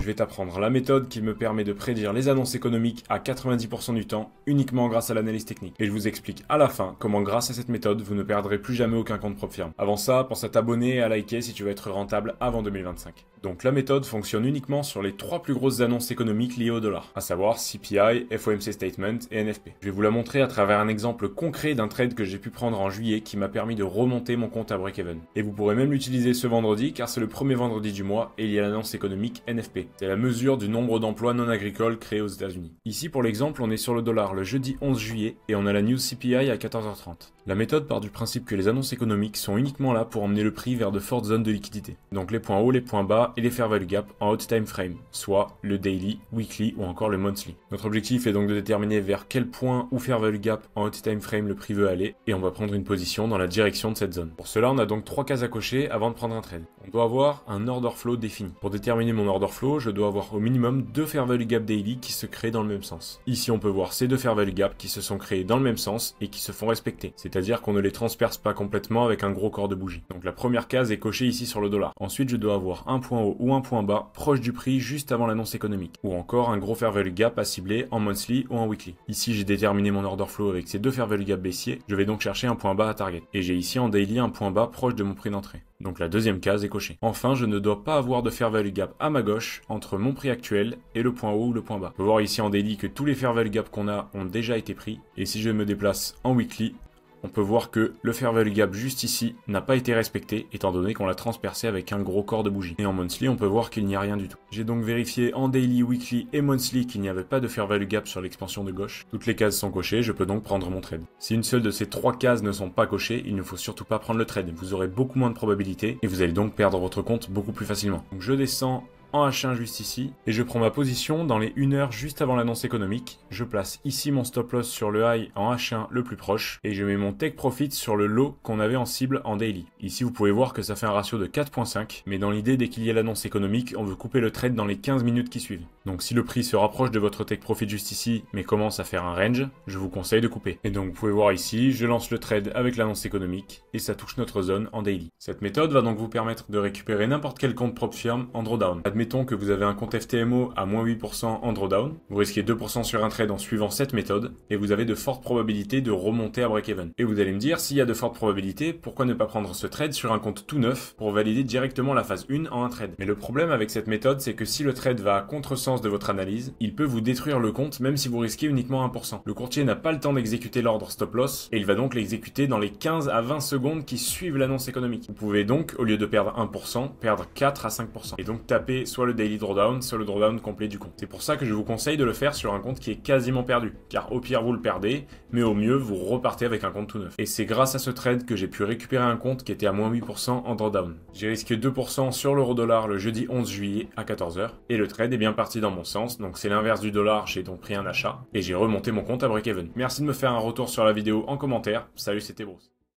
vais t'apprendre la méthode qui me permet de prédire les annonces économiques à 90% du temps, uniquement grâce à l'analyse technique. Et je vous explique à la fin comment grâce à cette méthode, vous ne perdrez plus jamais aucun compte PropFirm. Avant ça, pense à t'abonner et à liker si tu veux être rentable avant 2025. Donc la méthode fonctionne uniquement sur les 3 plus grosses annonces économiques liées au dollar, à savoir CPI, FOMC Statement et NFP. Je vais vous la montrer à travers un exemple concret d'un trade que j'ai pu prendre en juillet qui m'a permis de remonter mon compte à break-even. Et vous pourrez même l'utiliser ce vendredi car c'est le premier vendredi du mois et il y a l'annonce économique NFP. C'est la mesure du nombre d'emplois non agricoles créés aux États-Unis. Ici pour l'exemple, on est sur le dollar le jeudi 11 juillet et on a la news CPI à 14h30. La méthode part du principe que les annonces économiques sont uniquement là pour emmener le prix vers de fortes zones de liquidité. Donc les points hauts, les points bas et les fair value gap en haute time frame, soit le daily, weekly ou encore le monthly. Notre objectif est donc de déterminer vers quel point ou fair value gap en haute time frame le prix veut aller et on va prendre une position dans la direction de cette zone. Pour cela, on a donc 3 cases à cocher avant de prendre un trade. On doit avoir un order flow défini. Pour déterminer mon order flow, je dois avoir au minimum 2 fair value gap daily qui se créent dans le même sens. Ici, on peut voir ces 2 fair value gap qui se sont créés dans le même sens et qui se font respecter. C'est-à-dire qu'on ne les transperce pas complètement avec un gros corps de bougie. Donc la première case est cochée ici sur le dollar. Ensuite, je dois avoir un point haut ou un point bas proche du prix juste avant l'annonce économique. Ou encore un gros fair value gap à cibler en monthly ou en weekly. Ici, j'ai déterminé mon order flow avec ces 2 fair value gap baissiers. Je vais donc chercher un point bas à target. Et j'ai ici en daily un point bas proche de mon prix d'entrée. Donc la deuxième case est cochée. Enfin, je ne dois pas avoir de fair value gap à ma gauche entre mon prix actuel et le point haut ou le point bas. On peut voir ici en daily que tous les fair value gap qu'on a ont déjà été pris. Et si je me déplace en weekly, on peut voir que le fair value gap juste ici n'a pas été respecté étant donné qu'on l'a transpercé avec un gros corps de bougie. Et en monthly, on peut voir qu'il n'y a rien du tout. J'ai donc vérifié en daily, weekly et monthly qu'il n'y avait pas de fair value gap sur l'expansion de gauche. Toutes les cases sont cochées, je peux donc prendre mon trade. Si une seule de ces 3 cases ne sont pas cochées, il ne faut surtout pas prendre le trade. Vous aurez beaucoup moins de probabilité et vous allez donc perdre votre compte beaucoup plus facilement. Donc je descends en H1 juste ici, et je prends ma position dans les 1 heure juste avant l'annonce économique. Je place ici mon stop loss sur le high en H1 le plus proche, et je mets mon take profit sur le low qu'on avait en cible en daily. Ici vous pouvez voir que ça fait un ratio de 4.5, mais dans l'idée dès qu'il y a l'annonce économique, on veut couper le trade dans les 15 minutes qui suivent. Donc si le prix se rapproche de votre take profit juste ici, mais commence à faire un range, je vous conseille de couper. Et donc vous pouvez voir ici, je lance le trade avec l'annonce économique, et ça touche notre zone en daily. Cette méthode va donc vous permettre de récupérer n'importe quel compte PropFirm en drawdown. Admettons que vous avez un compte FTMO à moins 8% en drawdown, vous risquez 2% sur un trade en suivant cette méthode, et vous avez de fortes probabilités de remonter à break-even. Et vous allez me dire, s'il y a de fortes probabilités, pourquoi ne pas prendre ce trade sur un compte tout neuf pour valider directement la phase 1 en un trade? Mais le problème avec cette méthode, c'est que si le trade va à contresens de votre analyse, il peut vous détruire le compte même si vous risquez uniquement 1%. Le courtier n'a pas le temps d'exécuter l'ordre stop loss, et il va donc l'exécuter dans les 15 à 20 secondes qui suivent l'annonce économique. Vous pouvez donc, au lieu de perdre 1%, perdre 4 à 5%. Et donc taper soit le daily drawdown, soit le drawdown complet du compte. C'est pour ça que je vous conseille de le faire sur un compte qui est quasiment perdu, car au pire vous le perdez, mais au mieux vous repartez avec un compte tout neuf. Et c'est grâce à ce trade que j'ai pu récupérer un compte qui était à moins 8% en drawdown. J'ai risqué 2% sur l'euro-dollar le jeudi 11 juillet à 14h, et le trade est bien parti dans mon sens, donc c'est l'inverse du dollar, j'ai donc pris un achat, et j'ai remonté mon compte à break-even. Merci de me faire un retour sur la vidéo en commentaire, salut c'était Bruce.